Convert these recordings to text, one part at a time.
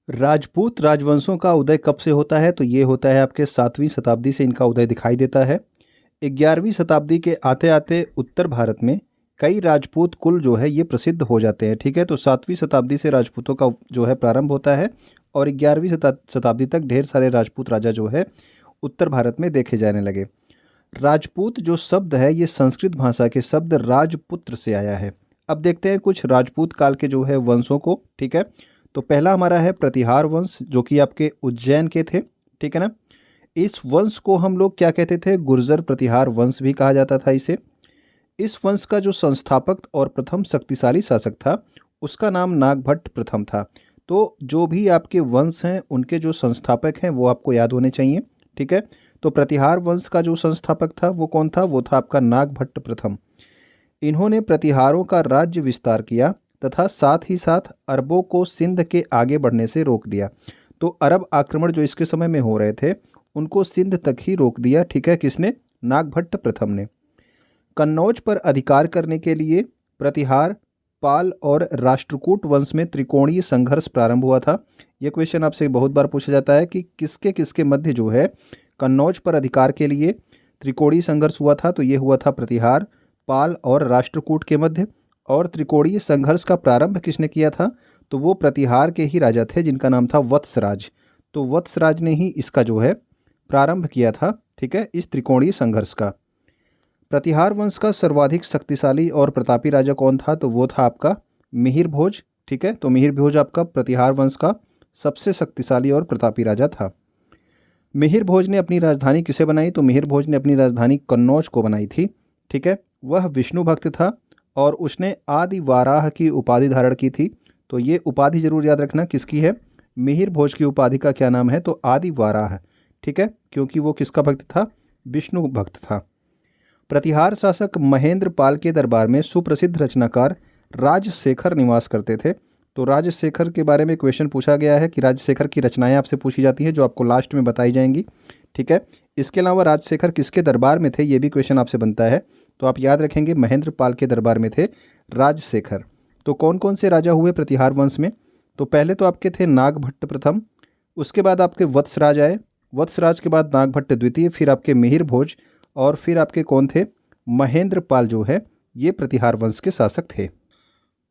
राजपूत राजवंशों का उदय कब से होता है? तो ये होता है आपके 7वीं शताब्दी से इनका उदय दिखाई देता है। 11वीं शताब्दी के आते-आते उत्तर भारत में कई राजपूत कुल जो है ये प्रसिद्ध हो जाते हैं, ठीक है? तो 7वीं शताब्दी से राजपूतों का जो है प्रारंभ होता है और 11वीं शताब्दी तक ढेर सारे राजपूत राजा जो है उत्तर भारत में देखे जाने लगे। राजपूत जो शब्द है ये संस्कृत भाषा के शब्द राजपुत्र से आया है। अब देखते हैं कुछ राजपूत काल के जो है वंशों को, ठीक है? तो पहला हमारा है प्रतिहार वंश जो कि आपके उज्जैन के थे, ठीक है ना? इस वंश को हम लोग क्या कहते थे? गुर्जर प्रतिहार वंश भी कहा जाता था इसे। इस वंश का जो संस्थापक और प्रथम शक्तिशाली शासक था उसका नाम नागभट्ट प्रथम था। तो जो भी आपके वंश हैं उनके जो संस्थापक हैं वो आपको याद होने चाहिए, ठीक है? तो प्रतिहार वंश का जो संस्थापक था वो कौन था? वो था आपका नागभट्ट प्रथम। इन्होंने प्रतिहारों का राज्य विस्तार किया तथा साथ ही साथ अरबों को सिंध के आगे बढ़ने से रोक दिया। तो अरब आक्रमण जो इसके समय में हो रहे थे उनको सिंध तक ही रोक दिया, ठीक है? किसने? नागभट्ट प्रथम ने। कन्नौज पर अधिकार करने के लिए प्रतिहार, पाल और राष्ट्रकूट वंश में त्रिकोणीय संघर्ष प्रारंभ हुआ था। यह क्वेश्चन आपसे बहुत बार पूछा जाता है कि किसके किसके मध्य जो है कन्नौज पर अधिकार के लिए त्रिकोणीय संघर्ष हुआ था? तो ये हुआ था प्रतिहार, पाल और राष्ट्रकूट के मध्य। और त्रिकोणीय संघर्ष का प्रारंभ किसने किया था? तो वो प्रतिहार के ही राजा थे जिनका नाम था वत्सराज। तो वत्सराज ने ही इसका जो है प्रारंभ किया था, ठीक है, इस त्रिकोणीय संघर्ष का। प्रतिहार वंश का सर्वाधिक शक्तिशाली और प्रतापी राजा कौन था? तो वो था आपका मिहिर भोज, ठीक है? तो मिहिर भोज आपका प्रतिहार वंश का सबसे शक्तिशाली और प्रतापी राजा था। मिहिर भोज ने अपनी राजधानी किसे बनाई? तो मिहिर भोज ने अपनी राजधानी कन्नौज को बनाई थी, ठीक है? वह विष्णु भक्त था और उसने आदि वाराह की उपाधि धारण की थी। तो ये उपाधि जरूर याद रखना किसकी है? मिहिर भोज की उपाधि का क्या नाम है? तो आदि वाराह, ठीक है? क्योंकि वो किसका भक्त था? विष्णु भक्त था। प्रतिहार शासक महेंद्र पाल के दरबार में सुप्रसिद्ध रचनाकार राजशेखर निवास करते थे। तो राजशेखर के बारे में क्वेश्चन पूछा गया है कि राजशेखर की रचनाएं आपसे पूछी जाती हैं जो आपको लास्ट में बताई जाएंगी, ठीक है? इसके अलावा राजशेखर किसके दरबार में थे ये भी क्वेश्चन आपसे बनता है। तो आप याद रखेंगे महेंद्र पाल के दरबार में थे राजशेखर। तो कौन कौन से राजा हुए प्रतिहार वंश में? तो पहले तो आपके थे नागभट्ट प्रथम, उसके बाद आपके वत्सराज आए, वत्सराज के बाद नागभट्ट द्वितीय, फिर आपके मिहिर भोज और फिर आपके कौन थे? महेंद्र पाल जो है ये प्रतिहार वंश के शासक थे।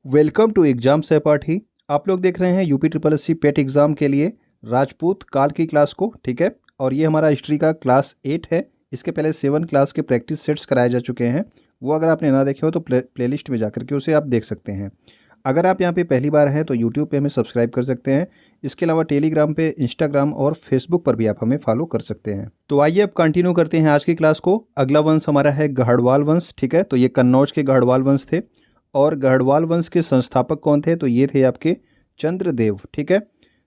वेलकम टू एग्जाम सहपाठी। आप लोग देख रहे हैं UP triple S C PET exam के लिए राजपूत काल की क्लास को, ठीक है? और ये हमारा हिस्ट्री का क्लास 8 है। इसके पहले 7 क्लास के प्रैक्टिस सेट्स कराए जा चुके हैं, वो अगर आपने ना देखे हो तो प्लेलिस्ट में जाकर के उसे आप देख सकते हैं। अगर आप यहाँ पे पहली बार हैं तो यूट्यूब पे हमें सब्सक्राइब कर सकते हैं। इसके अलावा टेलीग्राम पे, इंस्टाग्राम और फेसबुक पर भी आप हमें फॉलो कर सकते हैं। तो आइए अब कंटिन्यू करते हैं आज की क्लास को। अगला वंश हमारा है गढ़वाल वंश, ठीक है? तो ये कन्नौज के गढ़वाल वंश थे और गढ़वाल वंश के संस्थापक कौन थे? तो ये थे आपके चंद्रदेव, ठीक है?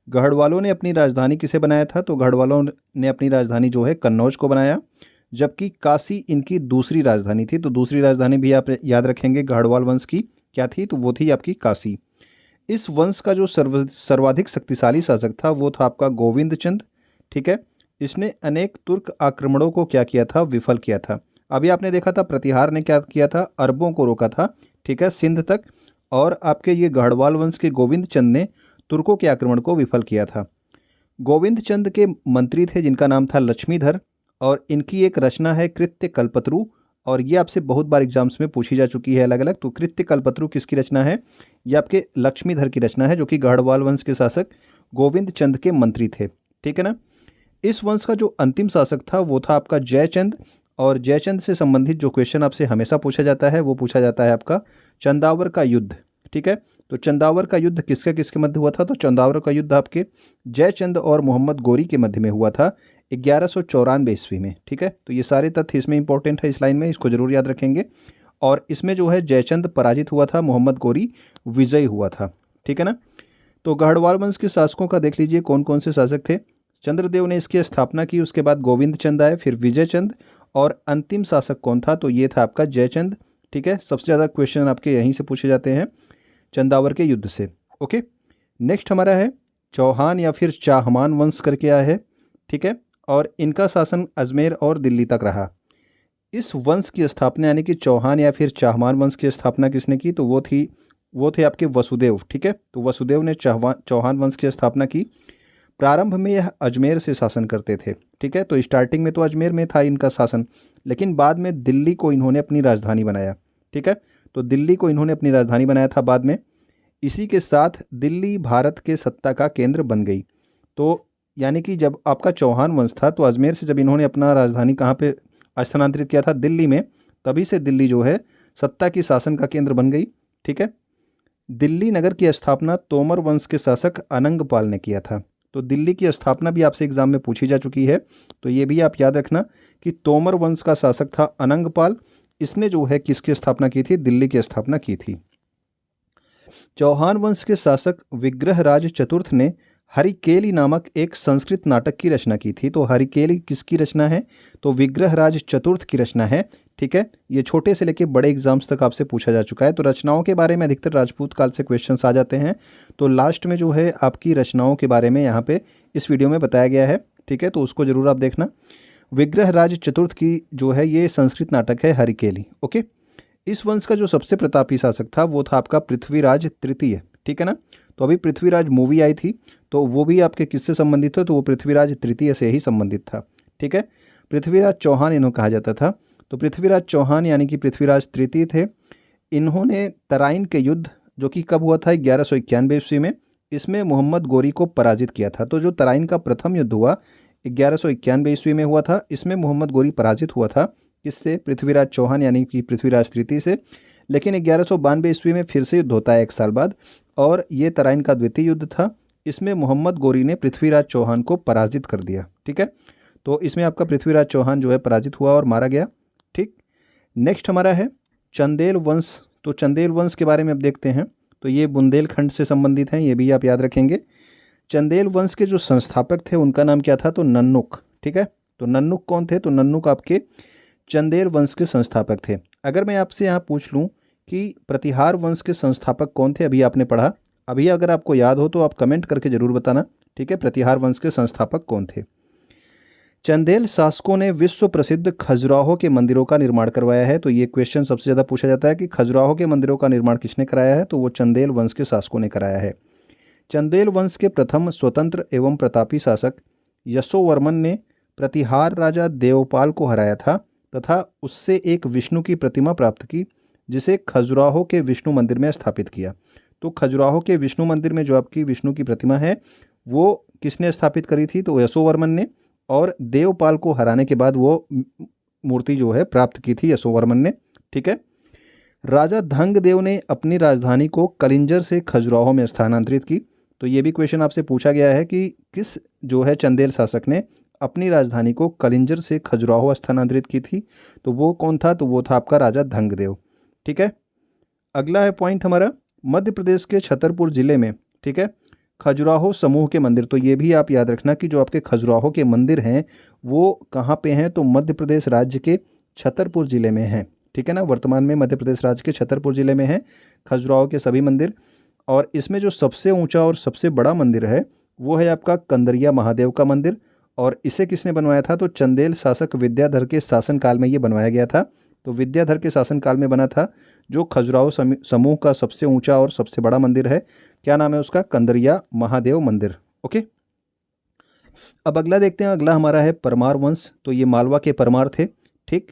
गढ़वालों ने अपनी राजधानी किसे बनाया था? तो गढ़वालों ने अपनी राजधानी जो है कन्नौज को बनाया, जबकि काशी इनकी दूसरी राजधानी थी। तो दूसरी राजधानी भी आप याद रखेंगे गढ़वाल वंश की क्या थी? तो वो थी आपकी काशी। इस वंश का जो सर्वाधिक शक्तिशाली शासक था वो था आपका गोविंद चंद, ठीक है? इसने अनेक तुर्क आक्रमणों को क्या किया था? विफल किया था। अभी आपने देखा था प्रतिहार ने क्या किया था? अरबों को रोका था, ठीक है, सिंध तक। और आपके ये गढ़वाल वंश के गोविंद चंद ने तुर्कों के आक्रमण को विफल किया था। गोविंद चंद के मंत्री थे जिनका नाम था लक्ष्मीधर और इनकी एक रचना है कृत्य कल्पत्रु और ये आपसे बहुत बार एग्जाम्स में पूछी जा चुकी है अलग अलग। तो कृत्य कल्पत्रु किसकी रचना है? ये आपके लक्ष्मीधर की रचना है जो कि गढ़वाल वंश के शासक गोविंद चंद के मंत्री थे, ठीक है ना? इस वंश का जो अंतिम शासक था वो था आपका जयचंद और जयचंद से संबंधित जो क्वेश्चन आपसे हमेशा पूछा जाता है वो पूछा जाता है आपका चंदावर का युद्ध, ठीक है? तो चंदावर का युद्ध किसके किसके मध्य हुआ था? तो चंदावर का युद्ध आपके जयचंद और मोहम्मद गोरी के मध्य में हुआ था 1194 ईस्वी में, ठीक है? तो ये सारे तथ्य इसमें इंपॉर्टेंट है, इस लाइन में इसको जरूर याद रखेंगे। और इसमें जो है जयचंद पराजित हुआ था, मोहम्मद गोरी विजयी हुआ था, ठीक है ना? तो गढ़वाल वंश के शासकों का देख लीजिए कौन कौन से शासक थे। चंद्रदेव ने इसकी स्थापना की, उसके बाद गोविंद चंद आए, फिर विजय चंद और अंतिम शासक कौन था? तो ये था आपका जयचंद, ठीक है? सबसे ज़्यादा क्वेश्चन आपके यहीं से पूछे जाते हैं चंदावर के युद्ध से। ओके, नेक्स्ट हमारा है चौहान या फिर चाहमान वंश करके आया है, ठीक है? और इनका शासन अजमेर और दिल्ली तक रहा। इस वंश की स्थापना यानी कि चौहान या फिर चाहमान वंश की स्थापना किसने की? तो वो थी वो थे आपके वसुदेव। ठीक है, तो वसुदेव ने चौहान वंश की स्थापना की। प्रारंभ में यह अजमेर से शासन करते थे। ठीक है, तो स्टार्टिंग में तो अजमेर में था इनका शासन, लेकिन बाद में दिल्ली को इन्होंने अपनी राजधानी बनाया। ठीक है, तो दिल्ली को इन्होंने अपनी राजधानी बनाया था बाद में। इसी के साथ दिल्ली भारत के सत्ता का केंद्र बन गई। तो यानी कि जब आपका चौहान वंश था तो अजमेर से जब इन्होंने अपना राजधानी कहाँ पे स्थानांतरित किया था, दिल्ली में, तभी से दिल्ली जो है सत्ता की शासन का केंद्र बन गई। ठीक है, दिल्ली नगर की स्थापना तोमर वंश के शासक अनंगपाल ने किया था। तो दिल्ली की स्थापना भी आपसे एग्जाम में पूछी जा चुकी है, तो ये भी आप याद रखना कि तोमर वंश का शासक था अनंगपाल। इसने जो है किसकी स्थापना की थी, दिल्ली की स्थापना की थी। चौहान वंश के शासक विग्रहराज चतुर्थ ने हरिकेली नामक एक संस्कृत नाटक की रचना की थी। तो हरिकेली किसकी रचना है, तो विग्रहराज चतुर्थ की रचना है। ठीक है, ये छोटे से लेके बड़े एग्जाम्स तक आपसे पूछा जा चुका है। तो रचनाओं के बारे में अधिकतर राजपूत काल से क्वेश्चंस आ जाते हैं, तो लास्ट में जो है आपकी रचनाओं के बारे में यहाँ पे इस वीडियो में बताया गया है। ठीक है, तो उसको जरूर आप देखना। विग्रहराज चतुर्थ की जो है ये संस्कृत नाटक है हरिकेली। ओके, इस वंश का जो सबसे प्रतापी शासक था वो था आपका पृथ्वीराज तृतीय। ठीक है ना, तो अभी पृथ्वीराज मूवी आई थी, तो वो भी आपके किससे संबंधित है, तो वो पृथ्वीराज तृतीय से ही संबंधित था। ठीक है, पृथ्वीराज चौहान इन्हों कहा जाता था। तो पृथ्वीराज चौहान यानी कि पृथ्वीराज तृतीय थे। इन्होंने तराइन के युद्ध जो कि कब हुआ था, 1191 ईस्वी में, इसमें मोहम्मद गोरी को पराजित किया था। तो जो तराइन का प्रथम युद्ध हुआ 1191 ईस्वी में हुआ था, इसमें मोहम्मद गोरी पराजित हुआ था। किससे, पृथ्वीराज चौहान यानी कि पृथ्वीराज तृतीय से। लेकिन 1192 ईस्वी में फिर से युद्ध होता है 1 साल बाद, और ये तराइन का द्वितीय युद्ध था। इसमें मोहम्मद गोरी ने पृथ्वीराज चौहान को पराजित कर दिया। ठीक है, तो इसमें आपका पृथ्वीराज चौहान जो है पराजित हुआ और मारा गया। ठीक, नेक्स्ट हमारा है चंदेल वंश। तो चंदेल वंश के बारे में अब देखते हैं। तो ये बुंदेलखंड से संबंधित हैं, ये भी आप याद रखेंगे। चंदेल वंश के जो संस्थापक थे उनका नाम क्या था, तो नन्नुक। ठीक है, तो नन्नुक कौन थे, तो नन्नुक आपके चंदेल वंश के संस्थापक थे। अगर मैं आपसे यहाँ पूछ लूँ कि प्रतिहार वंश के संस्थापक कौन थे, अभी आपने पढ़ा, अभी अगर आपको याद हो तो आप कमेंट करके ज़रूर बताना। ठीक है, प्रतिहार वंश के संस्थापक कौन थे। चंदेल शासकों ने विश्व प्रसिद्ध खजुराहो के मंदिरों का निर्माण करवाया है। तो ये क्वेश्चन सबसे ज़्यादा पूछा जाता है कि खजुराहो के मंदिरों का निर्माण किसने कराया है, तो वो चंदेल वंश के शासकों ने कराया है। चंदेल वंश के प्रथम स्वतंत्र एवं प्रतापी शासक यशोवर्मन ने प्रतिहार राजा देवपाल को हराया था तथा उससे एक विष्णु की प्रतिमा प्राप्त की, जिसे खजुराहो के विष्णु मंदिर में स्थापित किया। तो खजुराहो के विष्णु मंदिर में जो आपकी विष्णु की प्रतिमा है वो किसने स्थापित करी थी, तो यशोवर्मन ने, और देवपाल को हराने के बाद वो मूर्ति जो है प्राप्त की थी यशोवर्मन ने। ठीक है, राजा धंगदेव ने अपनी राजधानी को कलिंजर से खजुराहो में स्थानांतरित की। तो ये भी क्वेश्चन आपसे पूछा गया है कि किस जो है चंदेल शासक ने अपनी राजधानी को कलिंजर से खजुराहो स्थानांतरित की थी, तो वो कौन था, तो वो था आपका राजा धंगदेव। ठीक है, अगला है पॉइंट हमारा मध्य प्रदेश के छतरपुर जिले में, ठीक है, खजुराहो समूह के मंदिर। तो ये भी आप याद रखना कि जो आपके खजुराहो के मंदिर हैं वो कहाँ पे हैं, तो मध्य प्रदेश राज्य के छतरपुर जिले में हैं। ठीक है ना, वर्तमान में मध्य प्रदेश राज्य के छतरपुर जिले में हैं खजुराहो के सभी मंदिर। और इसमें जो सबसे ऊंचा और सबसे बड़ा मंदिर है वो है आपका कंदरिया महादेव का मंदिर। और इसे किसने बनवाया था, तो चंदेल शासक विद्याधर के शासनकाल में ये बनवाया गया था। तो विद्याधर के शासनकाल में बना था जो खजुराहो समूह का सबसे ऊंचा और सबसे बड़ा मंदिर है। क्या नाम है उसका, कंदरिया महादेव मंदिर। ओके, अब अगला देखते हैं। अगला हमारा है परमार वंश। तो ये मालवा के परमार थे। ठीक,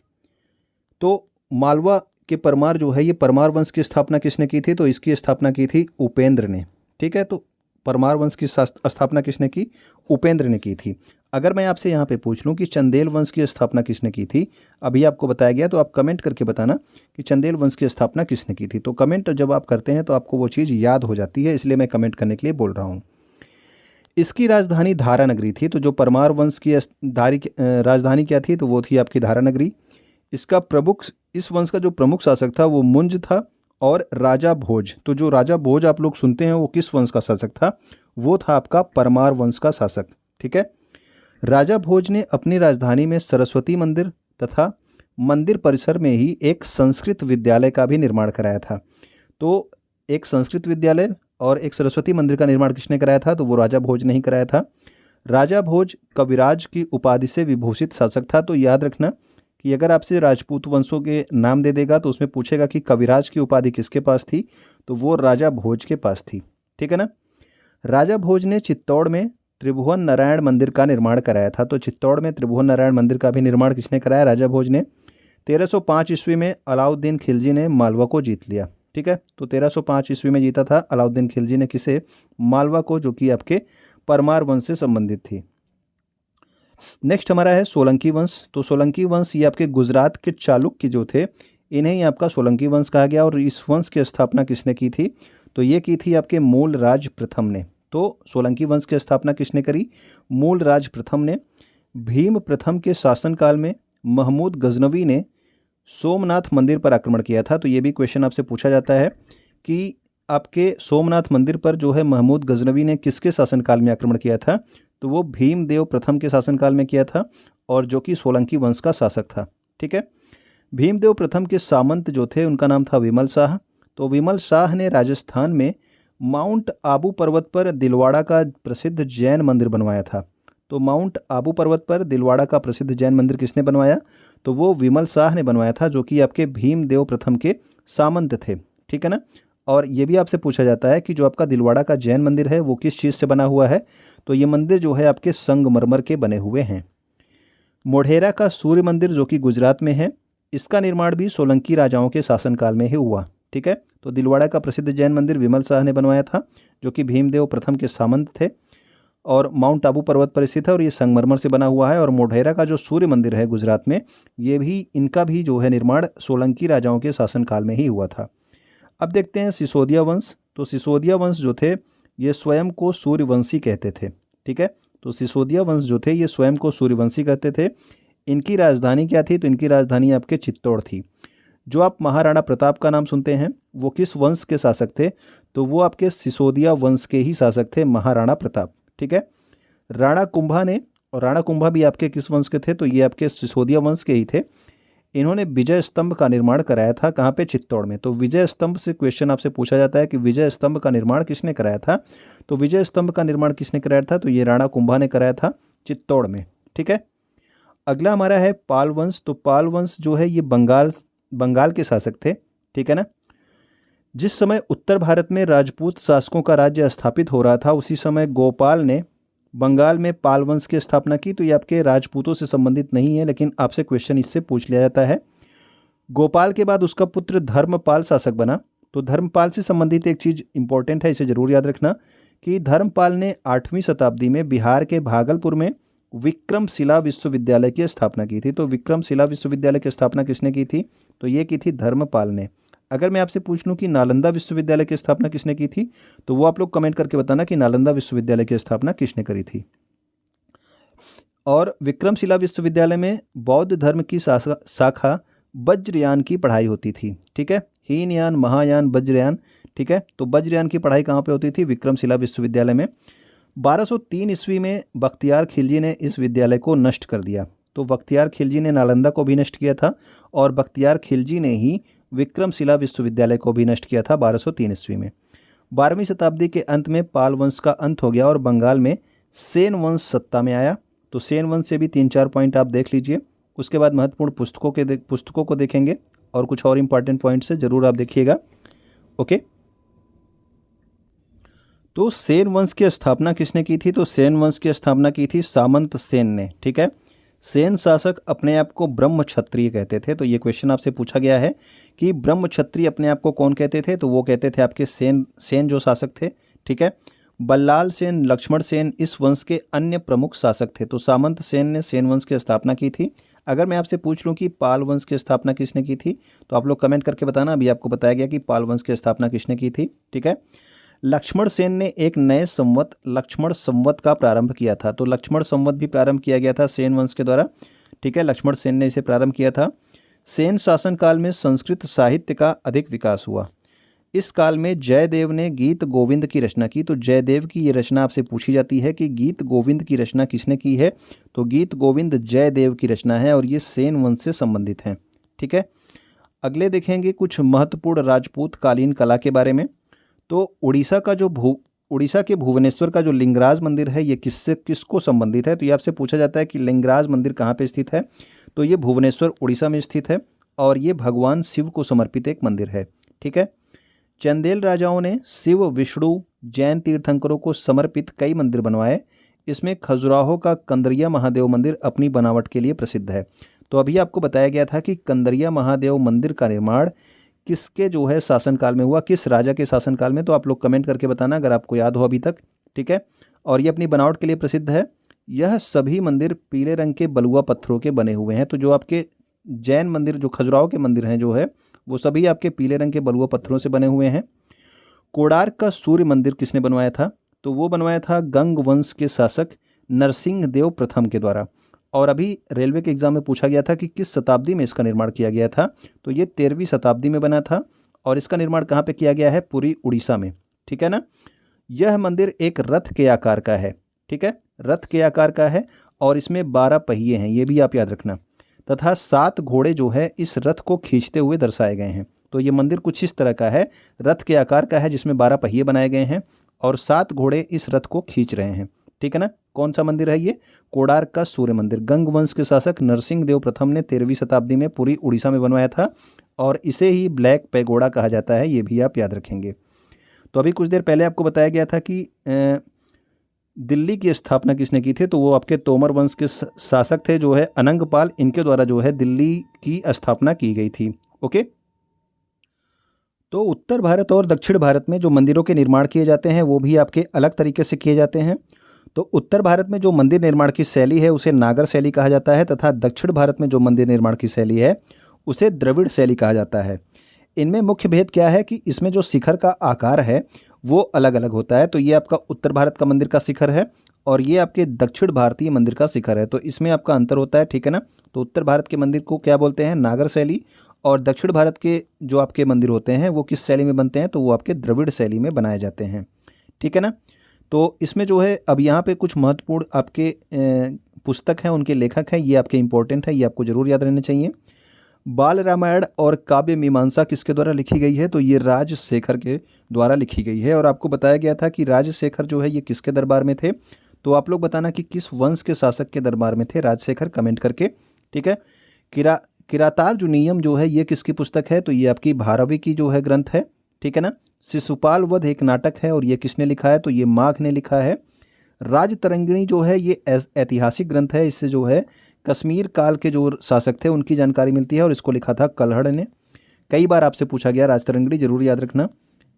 तो मालवा के परमार जो है ये परमार वंश की स्थापना किसने की थी, तो इसकी स्थापना की थी उपेंद्र ने। ठीक है, तो परमार वंश की स्थापना किसने की, उपेंद्र ने की थी। अगर मैं आपसे यहाँ पे पूछ लूँ कि चंदेल वंश की स्थापना किसने की थी, अभी आपको बताया गया, तो आप कमेंट करके बताना कि चंदेल वंश की स्थापना किसने की थी। तो कमेंट जब आप करते हैं तो आपको वो चीज़ याद हो जाती है, इसलिए मैं कमेंट करने के लिए बोल रहा हूँ। इसकी राजधानी धारा नगरी थी। तो जो परमार वंश की राजधानी क्या थी, तो वो थी आपकी धारा नगरी। इसका प्रमुख, इस वंश का जो प्रमुख शासक था वो मुंज था और राजा भोज। तो जो राजा भोज आप लोग सुनते हैं वो किस वंश का शासक था, वो था आपका परमार वंश का शासक। ठीक है, राजा भोज ने अपनी राजधानी में सरस्वती मंदिर तथा मंदिर परिसर में ही एक संस्कृत विद्यालय का भी निर्माण कराया था। तो एक संस्कृत विद्यालय और एक सरस्वती मंदिर का निर्माण किसने कराया था, तो वो राजा भोज ने ही कराया था। राजा भोज कविराज की उपाधि से विभूषित शासक था। तो याद रखना कि अगर आपसे राजपूत वंशों के नाम दे देगा तो उसमें पूछेगा कि कविराज की उपाधि किसके पास थी, तो वो राजा भोज के पास थी। ठीक है ना। राजा भोज ने चित्तौड़ में त्रिभुवन नारायण मंदिर का निर्माण कराया था। तो चित्तौड़ में त्रिभुवन नारायण मंदिर का भी निर्माण किसने कराया? राजा भोज ने। 1305 ईस्वी में अलाउद्दीन खिलजी ने मालवा को जीत लिया। ठीक है, तो 1305 ईस्वी में जीता था अलाउद्दीन खिलजी ने किसे? मालवा को, जो कि आपके परमार वंश से संबंधित थी। नेक्स्ट हमारा है सोलंकी वंश। तो सोलंकी वंश ये आपके गुजरात के चालुक्य जो थे, इन्हें ही आपका सोलंकी वंश कहा गया। और इस वंश की स्थापना किसने की थी? तो ये की थी आपके मूलराज प्रथम ने। तो सोलंकी वंश की स्थापना किसने करी? मूलराज प्रथम ने। भीम प्रथम के शासनकाल में महमूद गजनवी ने सोमनाथ मंदिर पर आक्रमण किया था। तो ये भी क्वेश्चन आपसे पूछा जाता है कि आपके सोमनाथ मंदिर पर जो है महमूद गजनवी ने किसके शासनकाल में आक्रमण किया था? तो वो भीमदेव प्रथम के शासनकाल में किया था, और जो कि सोलंकी वंश का शासक था। ठीक है। भीमदेव प्रथम के सामंत जो थे उनका नाम था विमल शाह। तो विमल शाह ने राजस्थान में माउंट आबू पर्वत पर दिलवाड़ा का प्रसिद्ध जैन मंदिर बनवाया था। तो माउंट आबू पर्वत पर दिलवाड़ा का प्रसिद्ध जैन मंदिर किसने बनवाया? तो वो विमल शाह ने बनवाया था, जो कि आपके भीमदेव प्रथम के सामंत थे। ठीक है ना। और ये भी आपसे पूछा जाता है कि जो आपका दिलवाड़ा का जैन मंदिर है वो किस चीज़ से बना हुआ है? तो ये मंदिर जो है आपके संगमरमर के बने हुए हैं। मोढेरा का सूर्य मंदिर जो कि गुजरात में है, इसका निर्माण भी सोलंकी राजाओं के शासनकाल में ही हुआ। ठीक है। तो दिलवाड़ा का प्रसिद्ध जैन मंदिर विमल शाह ने बनवाया था, जो कि भीमदेव प्रथम के सामंत थे, और माउंट आबू पर्वत पर स्थित है, और ये संगमरमर से बना हुआ है। और मोढेरा का जो सूर्य मंदिर है गुजरात में, ये भी इनका भी जो है निर्माण सोलंकी राजाओं के शासनकाल में ही हुआ था। अब देखते हैं सिसोदिया वंश। तो सिसोदिया वंश जो थे ये स्वयं को सूर्यवंशी कहते थे। ठीक है। तो सिसोदिया वंश जो थे ये स्वयं को सूर्यवंशी कहते थे। इनकी राजधानी क्या थी? तो इनकी राजधानी आपके चित्तौड़ थी। जो आप महाराणा प्रताप का नाम सुनते हैं वो किस वंश के शासक थे? तो वो आपके सिसोदिया वंश के ही शासक थे, महाराणा प्रताप। ठीक है। राणा कुंभा ने, और राणा कुंभा भी आपके किस वंश के थे? तो ये आपके सिसोदिया वंश के ही थे। इन्होंने विजय स्तंभ का निर्माण कराया था। कहाँ पे? चित्तौड़ में। तो विजय स्तंभ से क्वेश्चन आपसे पूछा जाता है कि विजय स्तंभ का निर्माण किसने कराया था? तो विजय स्तंभ का निर्माण किसने कराया था? तो ये राणा कुंभा ने कराया था, चित्तौड़ में। ठीक है। अगला हमारा है पाल वंश। तो पाल वंश जो है ये बंगाल के शासक थे। ठीक है ना। जिस समय उत्तर भारत में राजपूत शासकों का राज्य स्थापित हो रहा था, उसी समय गोपाल ने बंगाल में पाल वंश की स्थापना की। तो ये आपके राजपूतों से संबंधित नहीं है, लेकिन आपसे क्वेश्चन इससे पूछ लिया जाता है। गोपाल के बाद उसका पुत्र धर्मपाल शासक बना। तो धर्मपाल से संबंधित एक चीज़ इंपॉर्टेंट है, इसे जरूर याद रखना कि धर्मपाल ने 8वीं शताब्दी में बिहार के भागलपुर में विक्रमशिला विश्वविद्यालय की स्थापना की थी। तो विक्रमशिला विश्वविद्यालय की स्थापना किसने की थी? तो ये की थी धर्मपाल ने। अगर मैं आपसे पूछ लूँ कि नालंदा विश्वविद्यालय की स्थापना किसने की थी, तो वो आप लोग कमेंट करके बताना कि नालंदा विश्वविद्यालय की स्थापना किसने करी थी। और विक्रमशिला विश्वविद्यालय में बौद्ध धर्म की शाखा वज्रयान की पढ़ाई होती थी। ठीक है। हीनयान, महायान, वज्रयान। ठीक है। तो वज्रयान की पढ़ाई कहाँ पे होती थी? विक्रमशिला विश्वविद्यालय में। 1203 ईस्वी में बख्तियार खिलजी ने इस विद्यालय को नष्ट कर दिया। तो बख्तियार खिलजी ने नालंदा को भी नष्ट किया था, और बख्तियार खिलजी ने ही विक्रमशिला विश्वविद्यालय को भी नष्ट किया था 1203 ईस्वी में। 12वीं शताब्दी के अंत में पाल वंश का अंत हो गया और बंगाल में सेन वंश सत्ता में आया। तो सेन वंश से भी 3-4 पॉइंट आप देख लीजिए। उसके बाद महत्वपूर्ण पुस्तकों को देखेंगे, और कुछ और इंपॉर्टेंट पॉइंट्स है, जरूर आप देखिएगा। ओके। तो सेन वंश की स्थापना किसने की थी? तो सेन वंश की स्थापना की थी सामंत सेन ने। ठीक है। सेन शासक अपने आप को ब्रह्म क्षत्रिय कहते थे। तो ये क्वेश्चन आपसे पूछा गया है कि ब्रह्म क्षत्रिय अपने आप को कौन कहते थे? तो वो कहते थे आपके सेन जो शासक थे। ठीक है। बल्लाल सेन, लक्ष्मण सेन इस वंश के अन्य प्रमुख शासक थे। तो सामंत सेन ने सेन वंश की स्थापना की थी। अगर मैं आपसे पूछ लूँ कि पाल वंश की स्थापना किसने की थी, तो आप लोग कमेंट करके बताना। अभी आपको बताया गया कि पाल वंश की स्थापना किसने की थी। ठीक है। लक्ष्मण सेन ने एक नए संवत लक्ष्मण संवत का प्रारंभ किया था। तो लक्ष्मण संवत भी प्रारंभ किया गया था सेन वंश के द्वारा। ठीक है। लक्ष्मण सेन ने इसे प्रारंभ किया था। सेन शासनकाल में संस्कृत साहित्य का अधिक विकास हुआ। इस काल में जयदेव ने गीत गोविंद की रचना की। तो जयदेव की ये रचना आपसे पूछी जाती है कि गीत गोविंद की रचना किसने की है? तो गीत गोविंद जयदेव की रचना है, और ये सेन वंश से संबंधित हैं। ठीक है। अगले देखेंगे कुछ महत्वपूर्ण राजपूत कालीन कला के बारे में। तो उड़ीसा का जो उड़ीसा के भुवनेश्वर का जो लिंगराज मंदिर है ये किसको संबंधित है? तो ये आपसे पूछा जाता है कि लिंगराज मंदिर कहाँ पे स्थित है। तो ये भुवनेश्वर उड़ीसा में स्थित है और ये भगवान शिव को समर्पित एक मंदिर है। ठीक है। चंदेल राजाओं ने शिव, विष्णु, जैन तीर्थंकरों को समर्पित कई मंदिर बनवाए। इसमें खजुराहो का कंदरिया महादेव मंदिर अपनी बनावट के लिए प्रसिद्ध है। तो अभी आपको बताया गया था कि कंदरिया महादेव मंदिर का निर्माण किसके जो है शासनकाल में हुआ, किस राजा के शासनकाल में। तो आप लोग कमेंट करके बताना अगर आपको याद हो अभी तक। ठीक है। और ये अपनी बनावट के लिए प्रसिद्ध है। यह सभी मंदिर पीले रंग के बलुआ पत्थरों के बने हुए हैं। तो जो आपके जैन मंदिर, जो खजुराहो के मंदिर हैं जो है, वो सभी आपके पीले रंग के बलुआ पत्थरों से बने हुए हैं। कोणार्क का सूर्य मंदिर किसने बनवाया था? तो वो बनवाया था गंग वंश के शासक नरसिंह देव प्रथम के द्वारा। और अभी रेलवे के एग्जाम में पूछा गया था कि किस शताब्दी में इसका निर्माण किया गया था। तो ये 13वीं शताब्दी में बना था और इसका निर्माण कहाँ पे किया गया है? पुरी, उड़ीसा में। ठीक है ना। यह मंदिर एक रथ के आकार का है। ठीक है, रथ के आकार का है और इसमें 12 पहिए हैं, ये भी आप याद रखना। तथा 7 घोड़े जो है इस रथ को खींचते हुए दर्शाए गए हैं। तो ये मंदिर कुछ इस तरह का है, रथ के आकार का है जिसमें 12 पहिए बनाए गए हैं और 7 घोड़े इस रथ को खींच रहे हैं। ठीक है ना। कौन सा मंदिर है ये? कोणार्क का सूर्य मंदिर। गंग वंश के शासक नरसिंह देव प्रथम ने 13वीं शताब्दी में पूरी उड़ीसा में बनवाया था और इसे ही ब्लैक पैगोडा कहा जाता है, ये भी आप याद रखेंगे। तो अभी कुछ देर पहले आपको बताया गया था कि दिल्ली की स्थापना किसने की थी? तो वो आपके तोमर वंश के शासक थे जो है अनंगपाल, इनके द्वारा जो है दिल्ली की स्थापना की गई थी। ओके। तो उत्तर भारत और दक्षिण भारत में जो मंदिरों के निर्माण किए जाते हैं वो भी आपके अलग तरीके से किए जाते हैं। तो उत्तर भारत में जो मंदिर निर्माण की शैली है उसे नागर शैली कहा जाता है तथा दक्षिण भारत में जो मंदिर निर्माण की शैली है उसे द्रविड़ शैली कहा जाता है। इनमें मुख्य भेद क्या है कि इसमें जो शिखर का आकार है वो अलग अलग होता है। तो ये आपका उत्तर भारत का मंदिर का शिखर है और ये आपके दक्षिण भारतीय मंदिर का शिखर है। तो इसमें आपका अंतर होता है। ठीक है ना। तो उत्तर भारत के मंदिर को क्या बोलते हैं? नागर शैली। और दक्षिण भारत के जो आपके मंदिर होते हैं वो किस शैली में बनते हैं? तो वो आपके द्रविड़ शैली में बनाए जाते हैं। ठीक है ना। तो इसमें जो है अब यहाँ पे कुछ महत्वपूर्ण आपके पुस्तक हैं, उनके लेखक हैं, ये आपके इंपॉर्टेंट है, ये आपको जरूर याद रहने चाहिए। बाल रामायण और काव्य मीमांसा किसके द्वारा लिखी गई है? तो ये राजशेखर के द्वारा लिखी गई है। और आपको बताया गया था कि राजशेखर जो है ये किसके दरबार में थे? तो आप लोग बताना कि किस वंश के शासक के दरबार में थे राजशेखर, कमेंट करके। ठीक है। किरातार्जुनीयम जो है ये किसकी पुस्तक है? तो ये आपकी भारवी की जो है ग्रंथ है। ठीक है ना। शिशुपाल वध एक नाटक है और ये किसने लिखा है? तो ये माघ ने लिखा है। राजतरंगिणी जो है ये ऐतिहासिक ग्रंथ है, इससे जो है कश्मीर काल के जो शासक थे उनकी जानकारी मिलती है और इसको लिखा था कल्हड़ ने। कई बार आपसे पूछा गया राजतरंगिणी, जरूर याद रखना।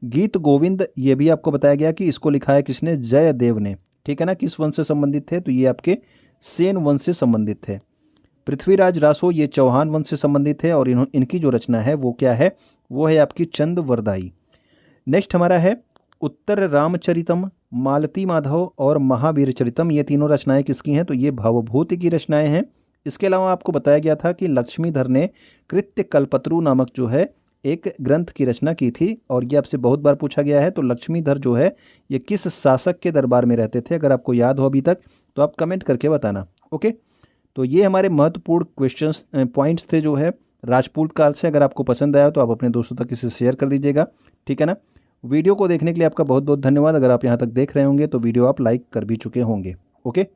गीत गोविंद ये भी आपको बताया गया कि इसको लिखा है किसने? जयदेव ने। ठीक है ना। किस वंश से संबंधित थे? तो ये आपके सेन वंश से संबंधित थे। पृथ्वीराज रासो ये चौहान वंश से संबंधित है और इनकी जो रचना है वो क्या है? वो है आपकी चंद वरदाई। नेक्स्ट हमारा है उत्तर रामचरितम, मालती माधव और महावीर चरितम। ये तीनों रचनाएं किसकी हैं? तो ये भवभूति की रचनाएं हैं। इसके अलावा आपको बताया गया था कि लक्ष्मीधर ने कृत्य कल्पतरु नामक जो है एक ग्रंथ की रचना की थी और ये आपसे बहुत बार पूछा गया है। तो लक्ष्मीधर जो है ये किस शासक के दरबार में रहते थे? अगर आपको याद हो अभी तक तो आप कमेंट करके बताना। ओके। तो ये हमारे महत्वपूर्ण क्वेश्चंस पॉइंट्स थे जो है राजपूत काल से। अगर आपको पसंद आया तो आप अपने दोस्तों तक इसे शेयर कर दीजिएगा। ठीक है ना। वीडियो को देखने के लिए आपका बहुत बहुत धन्यवाद। अगर आप यहाँ तक देख रहे होंगे तो वीडियो आप लाइक कर भी चुके होंगे। ओके।